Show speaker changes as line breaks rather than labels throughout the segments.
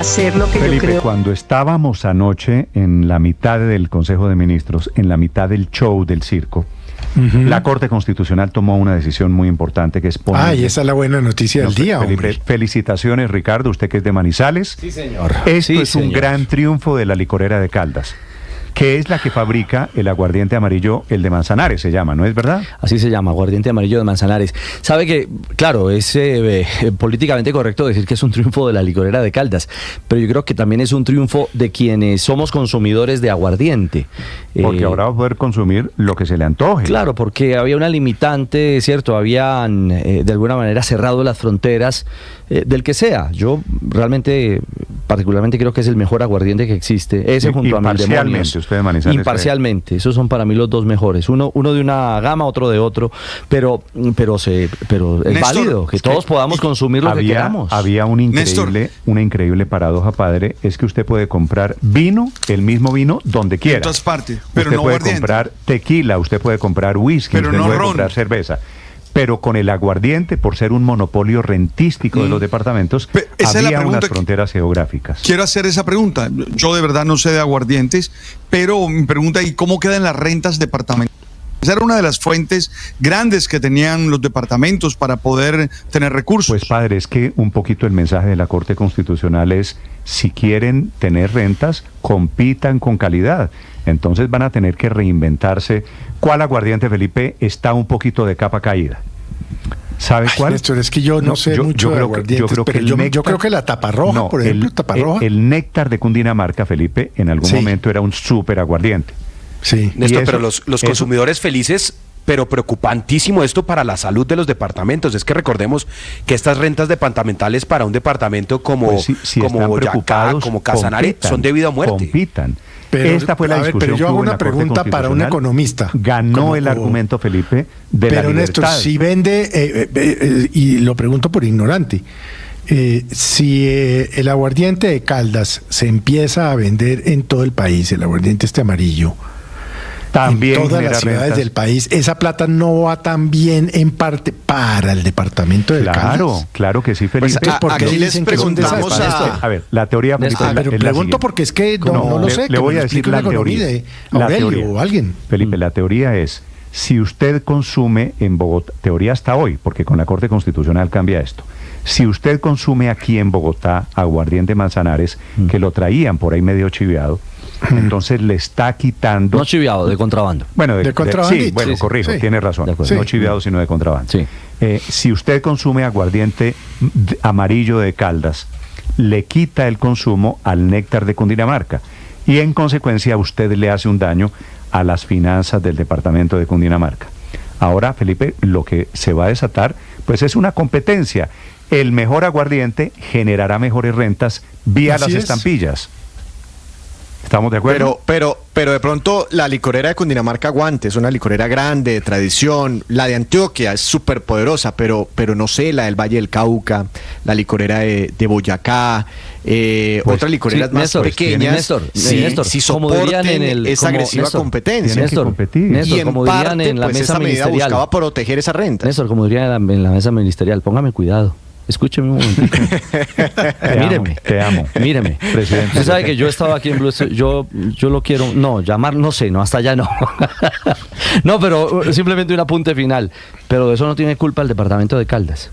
hacer lo que
Felipe,
yo creo.
cuando estábamos anoche en la mitad del Consejo de Ministros, en la mitad del show del circo, la Corte Constitucional tomó una decisión muy importante que es poner...
Y esa es la buena noticia del día,
Felipe,
hombre.
felicitaciones, Ricardo, usted que es de Manizales.
Sí, señor.
Esto
Sí,
es un
señor.
gran triunfo de la licorera de Caldas, que es la que fabrica el aguardiente amarillo, el de Manzanares se llama, ¿no es verdad?
Así se llama, aguardiente amarillo de Manzanares. Sabe que, claro, es políticamente correcto decir que es un triunfo de la licorera de Caldas, pero yo creo que también es un triunfo de quienes somos consumidores de aguardiente.
Porque ahora va a poder consumir lo que se le antoje.
Claro, porque había una limitante, ¿cierto? Habían de alguna manera cerrado las fronteras del que sea. Yo realmente, particularmente creo que es el mejor aguardiente que existe. Ese junto a Mildemonios.
Usted de Manizales.
Imparcialmente, esos son para mí los dos mejores. Uno de una gama, otro de otro, pero es
Néstor,
válido que todos podamos consumir lo que queramos.
Había una increíble paradoja, padre, es que usted puede comprar vino, el mismo vino, donde quiera.
En todas partes, pero
usted
no
puede
aguardiente.
comprar tequila, usted puede comprar whisky,
Pero
usted
no
puede
ron.
comprar cerveza. Pero con el aguardiente, por ser un monopolio rentístico de los departamentos,
Esa es la
había
pregunta
unas
que-
fronteras geográficas.
Quiero hacer esa pregunta. Yo de verdad no sé de aguardientes, pero mi pregunta es ¿cómo quedan las rentas departamentales? Esa era una de las fuentes grandes que tenían los departamentos para poder tener recursos.
Pues padre, es que un poquito el mensaje de la Corte Constitucional es, si quieren tener rentas, compitan con calidad. Entonces van a tener que reinventarse. ¿Cuál aguardiente, Felipe, está un poquito de capa caída? ¿Sabe cuál?
Néstor, es que yo no sé mucho de aguardientes, pero yo creo que la taparroja, por ejemplo, taparroja.
El néctar de Cundinamarca, Felipe, en algún momento era un súper aguardiente.
Sí.
Néstor,
Y
pero
eso-
los
eso-
consumidores felices, pero preocupantísimo esto para la salud de los departamentos. Es que recordemos que estas rentas departamentales para un departamento como,
Pues si
como
están
Boyacá,
preocupados,
como Casanare,
compitan,
son debido a muerte.
Compitan.
Pero,
Esta fue la
a ver,
discusión
pero yo
que
hago
hubo en
una
la Corte
pregunta para un
Constitucional.
economista.
Ganó el argumento, Felipe, de la
Pero
libertad.
Néstor, si vende, y lo pregunto por ignorante, si el aguardiente de Caldas se empieza a vender en todo el país, el aguardiente amarillo,
También
en todas
genera
las ciudades
rentas.
del país, esa plata no va también en parte para el departamento de Caldas.
Claro que sí, Felipe.
Pues,
¿por qué
aquí les
dicen que es un
preguntamos
desastre?
A ver, la teoría, Felipe,
Néstor,
es la
pero
siguiente.
pregunto porque es que no lo sé.
Le
que
voy
me
a
lo
decir
explique
la
un economista,
teoría. La
Aurelio
teoría.
o alguien.
Felipe, la teoría es, si usted consume en Bogotá, teoría hasta hoy, porque con la Corte Constitucional cambia esto, si usted consume aquí en Bogotá aguardiente Manzanares, que lo traían por ahí medio chiviado, entonces le está quitando...
No chiviado, de contrabando.
Bueno,
De contrabandito.
sí, bueno,
Sí, sí.
corrijo,
Sí.
tiene razón.
De acuerdo.
No
Sí.
chiviado, sino de contrabando.
Sí.
Si usted consume aguardiente amarillo de Caldas, le quita el consumo al néctar de Cundinamarca y en consecuencia usted le hace un daño a las finanzas del departamento de Cundinamarca. Ahora, Felipe, lo que se va a desatar pues es una competencia. El mejor aguardiente generará mejores rentas vía
Así
las
es.
estampillas. ¿Estamos de acuerdo?
Pero de pronto la licorera de Cundinamarca aguante, es una licorera grande, de tradición. La de Antioquia es súper poderosa, pero no sé, la del Valle del Cauca, la licorera de Boyacá, otras licoreras
sí,
más
Néstor,
pequeñas,
Néstor,
sí,
Néstor,
sí
como dirían
soporten
en el-
esa
como-
agresiva
Néstor,
competencia.
Tienen que
Néstor,
competir.
Néstor,
Y en
como dirían
parte,
en la
pues
mesa
esa medida
ministerial.
buscaba proteger esa renta.
Néstor, como dirían en la mesa ministerial, póngame cuidado. Escúcheme un momentico. Míreme.
Te amo.
Míreme.
Presidente.
Usted sabe que yo estaba aquí en Blue Star, yo lo quiero, no, llamar, no sé, no, hasta allá no. No, pero simplemente un apunte final. Pero de eso no tiene culpa el departamento de Caldas.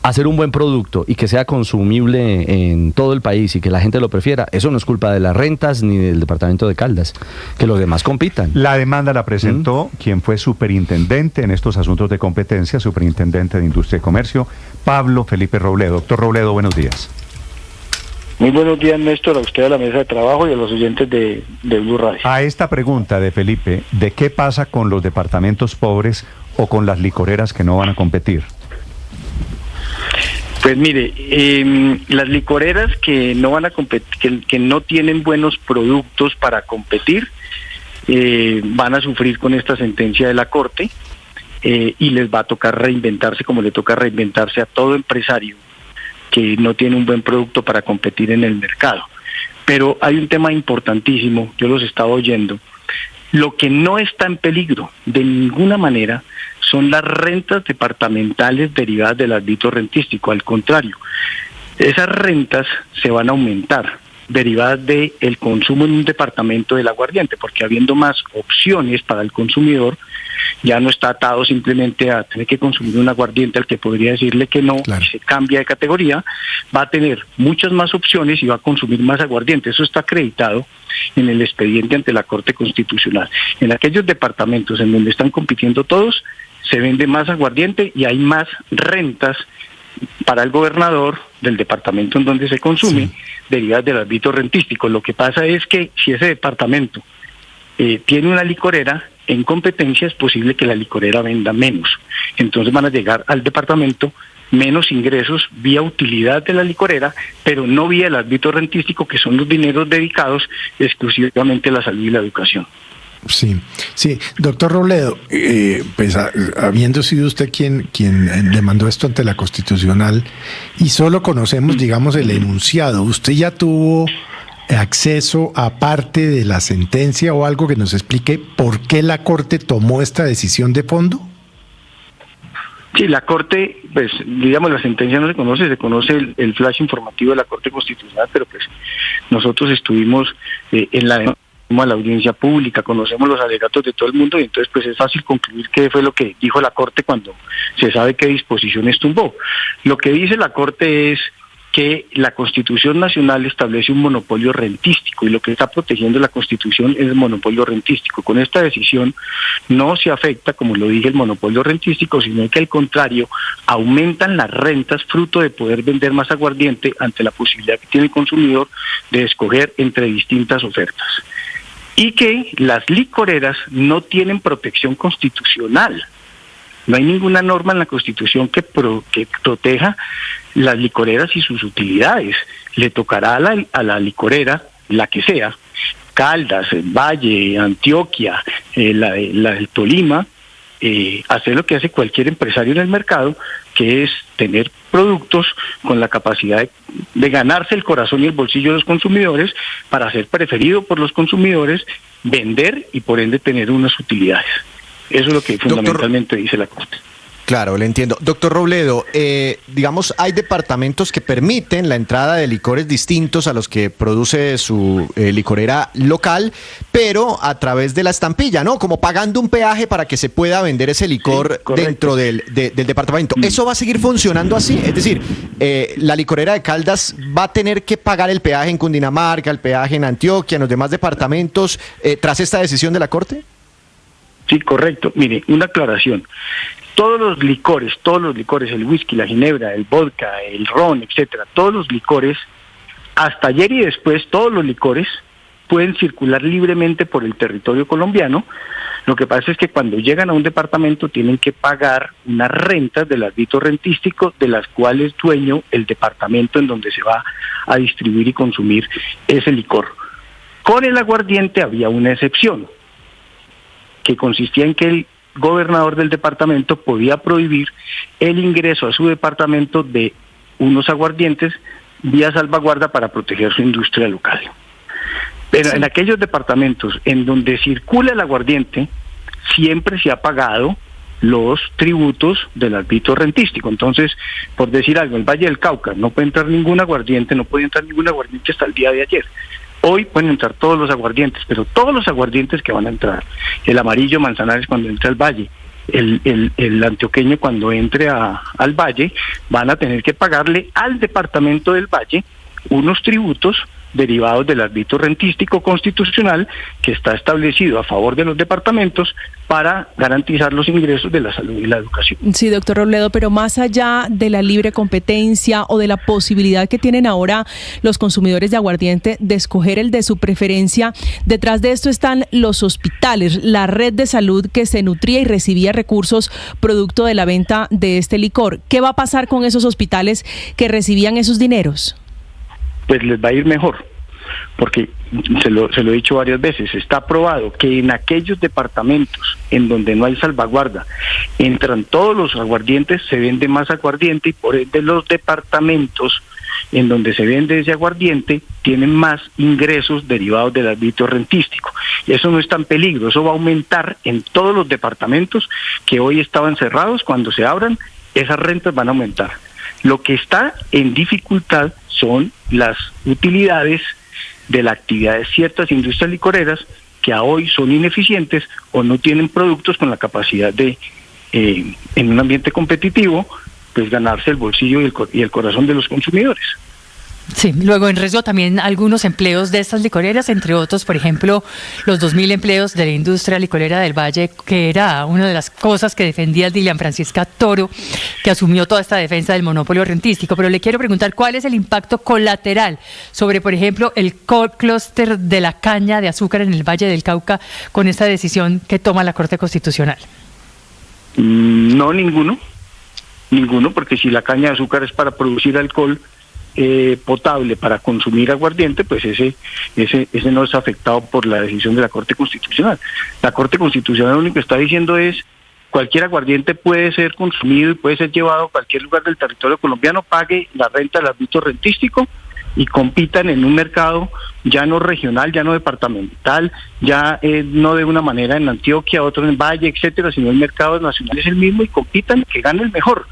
Hacer un buen producto y que sea consumible en todo el país y que la gente lo prefiera, eso no es culpa de las rentas ni del departamento de Caldas. Que los demás compitan.
La demanda la presentó quien fue superintendente en estos asuntos de competencia, superintendente de Industria y Comercio, Pablo Felipe Robledo. Doctor Robledo, buenos días.
Muy buenos días, Néstor, a usted, a la mesa de trabajo y a los oyentes de Blue Radio.
A esta pregunta de Felipe, ¿de qué pasa con los departamentos pobres o con las licoreras que no van a competir?
Pues mire, las licoreras que no van a competir, que no tienen buenos productos para competir, van a sufrir con esta sentencia de la Corte y les va a tocar reinventarse como le toca reinventarse a todo empresario que no tiene un buen producto para competir en el mercado. Pero hay un tema importantísimo, yo los estaba oyendo. Lo que no está en peligro de ninguna manera son las rentas departamentales derivadas del arbitrio rentístico. Al contrario, Esas rentas se van a aumentar derivadas del consumo en un departamento del aguardiente, porque habiendo más opciones para el consumidor, ya no está atado simplemente a tener que consumir un aguardiente al que podría decirle que no,
Claro.
y se cambia de categoría, va a tener muchas más opciones y va a consumir más aguardiente. Eso está acreditado en el expediente ante la Corte Constitucional. En aquellos departamentos en donde están compitiendo todos, se vende más aguardiente y hay más rentas para el gobernador del departamento en donde se consume,
Sí.
derivadas del ámbito rentístico. Lo que pasa es que si ese departamento tiene una licorera, en competencia es posible que la licorera venda menos. Entonces van a llegar al departamento menos ingresos vía utilidad de la licorera, pero no vía el ámbito rentístico, que son los dineros dedicados exclusivamente a la salud y la educación.
Sí, sí. Doctor Robledo, pues habiendo sido usted quien demandó esto ante la Constitucional y solo conocemos, digamos, el enunciado, ¿usted ya tuvo acceso a parte de la sentencia o algo que nos explique por qué la Corte tomó esta decisión de fondo?
Sí, la Corte, pues digamos, la sentencia no se conoce el flash informativo de la Corte Constitucional, pero pues nosotros estuvimos en la audiencia pública, conocemos los alegatos de todo el mundo y entonces pues es fácil concluir qué fue lo que dijo la Corte cuando se sabe qué disposiciones tumbó. Lo que dice la Corte es que la Constitución Nacional establece un monopolio rentístico y lo que está protegiendo la Constitución es el monopolio rentístico. Con esta decisión no se afecta, como lo dije, el monopolio rentístico, sino que al contrario, aumentan las rentas fruto de poder vender más aguardiente ante la posibilidad que tiene el consumidor de escoger entre distintas ofertas. Y que las licoreras no tienen protección constitucional. No hay ninguna norma en la Constitución que proteja las licoreras y sus utilidades. Le tocará a la licorera, la que sea, Caldas, Valle, Antioquia, la del Tolima, hacer lo que hace cualquier empresario en el mercado, que es tener productos con la capacidad de ganarse el corazón y el bolsillo de los consumidores para ser preferido por los consumidores, vender y por ende tener unas utilidades. Eso es lo que fundamentalmente dice la Corte.
Claro, le entiendo. Doctor Robledo, digamos, hay departamentos que permiten la entrada de licores distintos a los que produce su licorera local, pero a través de la estampilla, ¿no? Como pagando un peaje para que se pueda vender ese licor dentro del departamento. ¿Eso va a seguir funcionando así? Es decir, la licorera de Caldas va a tener que pagar el peaje en Cundinamarca, el peaje en Antioquia, en los demás departamentos, tras esta decisión de la Corte.
Sí, correcto. Mire, una aclaración. Todos los licores, el whisky, la ginebra, el vodka, el ron, etcétera, todos los licores, hasta ayer y después, todos los licores pueden circular libremente por el territorio colombiano. Lo que pasa es que cuando llegan a un departamento tienen que pagar unas rentas del ámbito rentístico, de las cuales dueño el departamento en donde se va a distribuir y consumir ese licor. Con el aguardiente había una excepción, que consistía en que el gobernador del departamento podía prohibir el ingreso a su departamento de unos aguardientes vía salvaguarda para proteger su industria local. Pero en aquellos departamentos en donde circula el aguardiente, siempre se ha pagado los tributos del ámbito rentístico. Entonces, por decir algo, el Valle del Cauca no puede entrar ningún aguardiente, hasta el día de ayer. Hoy pueden entrar todos los aguardientes, pero todos los aguardientes que van a entrar, el amarillo Manzanares cuando entre al Valle, el antioqueño cuando entre al Valle, van a tener que pagarle al departamento del Valle unos tributos derivados del ámbito rentístico constitucional que está establecido a favor de los departamentos para garantizar los ingresos de la salud y la educación.
Sí, doctor Robledo, pero más allá de la libre competencia o de la posibilidad que tienen ahora los consumidores de aguardiente de escoger el de su preferencia, detrás de esto están los hospitales, la red de salud que se nutría y recibía recursos producto de la venta de este licor. ¿Qué va a pasar con esos hospitales que recibían esos dineros? Pues les va a ir mejor, porque se lo he dicho varias veces, está probado que en aquellos departamentos en donde no hay salvaguarda, entran todos los aguardientes, se vende más aguardiente y por ende los departamentos en donde se vende ese aguardiente tienen más ingresos derivados del ámbito rentístico. Y eso no está en peligro, eso va a aumentar en todos los departamentos que hoy estaban cerrados. Cuando se abran, esas rentas van a aumentar.
Lo que está en dificultad son las utilidades de la actividad de ciertas industrias licoreras que a hoy son ineficientes o no tienen productos con la capacidad de, en un ambiente competitivo, pues ganarse el bolsillo y el corazón de los consumidores.
Sí, luego en riesgo también algunos empleos de estas licoreras, entre otros, por ejemplo, los 2.000 empleos de la industria licorera del Valle, que era una de las cosas que defendía Dilian Francisca Toro, que asumió toda esta defensa del monopolio rentístico. Pero le quiero preguntar cuál es el impacto colateral sobre, por ejemplo, el clúster de la caña de azúcar en el Valle del Cauca con esta decisión que toma la Corte Constitucional.
No, ninguno, porque si la caña de azúcar es para producir alcohol potable para consumir aguardiente, pues ese no es afectado por la decisión de la Corte Constitucional. La Corte Constitucional lo único que está diciendo es cualquier aguardiente puede ser consumido y puede ser llevado a cualquier lugar del territorio colombiano, pague la renta del arbitrio rentístico y compitan en un mercado ya no regional, ya no departamental, ya no de una manera en Antioquia, otro en Valle, etcétera, sino el mercado nacional es el mismo y compitan, que gane el mejor,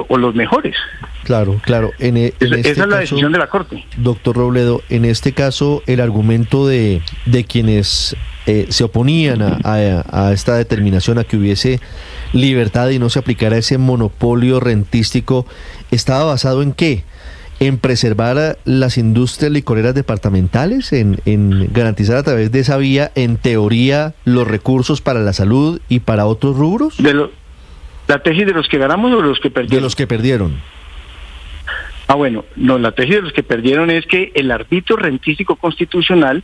o los mejores.
Claro.
Esa es la decisión de la Corte.
Doctor Robledo, en este caso el argumento de quienes se oponían a esta determinación, a que hubiese libertad y no se aplicara ese monopolio rentístico, ¿estaba basado en qué? ¿En preservar las industrias licoreras departamentales? ¿En garantizar a través de esa vía, en teoría, los recursos para la salud y para otros rubros?
¿La tesis de los que ganamos o de los que perdieron?
De los que perdieron.
Bueno, no, la tesis de los que perdieron es que el arbitrio rentístico constitucional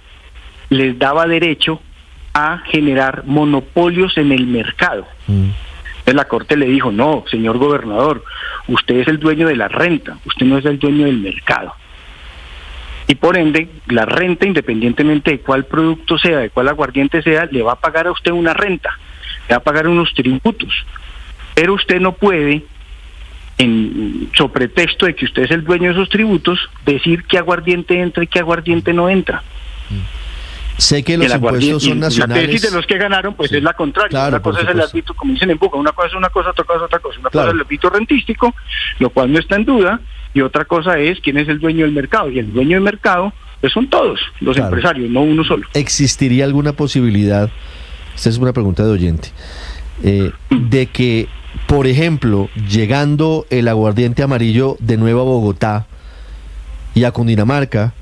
les daba derecho a generar monopolios en el mercado. Entonces la Corte le dijo, no, señor gobernador, usted es el dueño de la renta, usted no es el dueño del mercado. Y por ende, la renta, independientemente de cuál producto sea, de cuál aguardiente sea, le va a pagar a usted una renta, le va a pagar unos tributos. Pero usted no puede, sobre pretexto de que usted es el dueño de esos tributos, decir qué aguardiente entra y qué aguardiente no entra.
Sé que los impuestos son nacionales.
La tesis de los que ganaron, pues sí, es la contraria.
Claro,
una cosa es el arbitrio, como dicen en Buga, una cosa es una cosa, otra cosa es otra cosa. Una cosa es el arbitrio rentístico, lo cual no está en duda, y otra cosa es quién es el dueño del mercado. Y el dueño del mercado, pues son todos los empresarios, no uno solo.
¿Existiría alguna posibilidad, esta es una pregunta de oyente, de que, por ejemplo, llegando el aguardiente amarillo de nuevo a Bogotá y a Cundinamarca,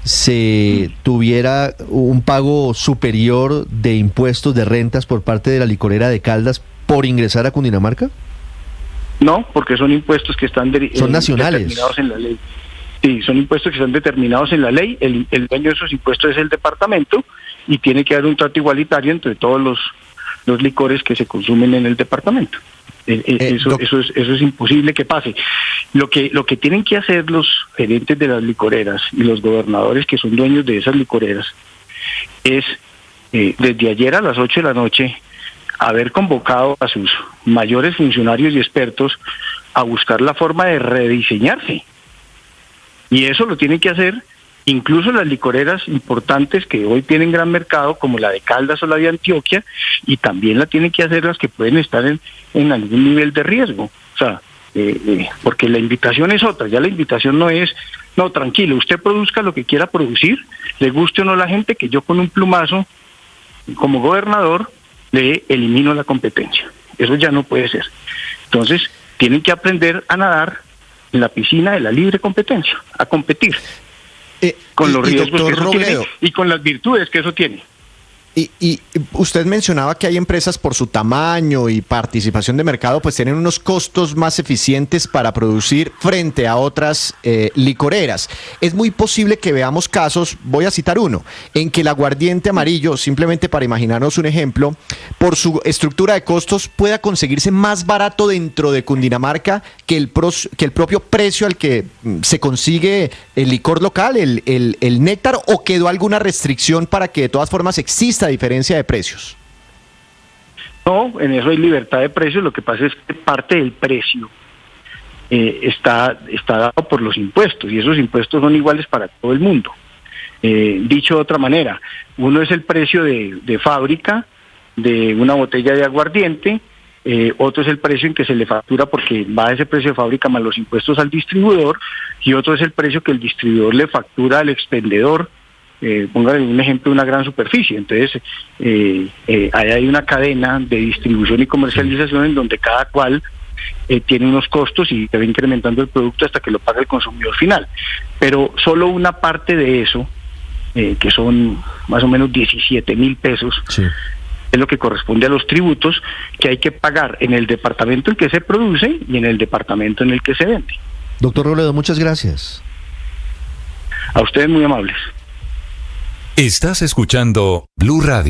se tuviera un pago superior de impuestos, de rentas por parte de la licorera de Caldas por ingresar a Cundinamarca?
No, porque son impuestos que están
son nacionales,
determinados en la ley. Sí, son impuestos que están determinados en la ley. El dueño de esos impuestos es el departamento y tiene que haber un trato igualitario entre todos los licores que se consumen en el departamento. Eso es imposible que pase. Lo que tienen que hacer los gerentes de las licoreras y los gobernadores que son dueños de esas licoreras es, desde ayer a las 8 de la noche, haber convocado a sus mayores funcionarios y expertos a buscar la forma de rediseñarse. Y eso lo tienen que hacer incluso las licoreras importantes que hoy tienen gran mercado, como la de Caldas o la de Antioquia, y también la tienen que hacer las que pueden estar en algún nivel de riesgo. O sea, porque la invitación es otra, ya la invitación no es, no, tranquilo, usted produzca lo que quiera producir, le guste o no a la gente, que yo con un plumazo, como gobernador, le elimino la competencia. Eso ya no puede ser. Entonces, tienen que aprender a nadar en la piscina de la libre competencia, a competir. Con los riesgos que eso tiene y con las virtudes que eso tiene.
Y usted mencionaba que hay empresas por su tamaño y participación de mercado, pues tienen unos costos más eficientes para producir frente a otras licoreras. Es muy posible que veamos casos, voy a citar uno, en que el aguardiente amarillo, simplemente para imaginarnos un ejemplo, por su estructura de costos pueda conseguirse más barato dentro de Cundinamarca que el propio precio al que se consigue el licor local, el néctar, o quedó alguna restricción para que de todas formas exista diferencia de precios.
No, en eso hay libertad de precios. Lo que pasa es que parte del precio está dado por los impuestos, y esos impuestos son iguales para todo el mundo. Dicho de otra manera, uno es el precio de fábrica de una botella de aguardiente, otro es el precio en que se le factura porque va a ese precio de fábrica más los impuestos al distribuidor, y otro es el precio que el distribuidor le factura al expendedor. Póngale un ejemplo de una gran superficie. Entonces, ahí hay una cadena de distribución y comercialización en donde cada cual tiene unos costos y se va incrementando el producto hasta que lo paga el consumidor final. Pero solo una parte de eso, que son más o menos 17.000 pesos,
Sí.
es lo que corresponde a los tributos que hay que pagar en el departamento en que se produce y en el departamento en el que se vende.
Doctor Robledo, muchas gracias.
A ustedes muy amables.
Estás escuchando Blue Radio.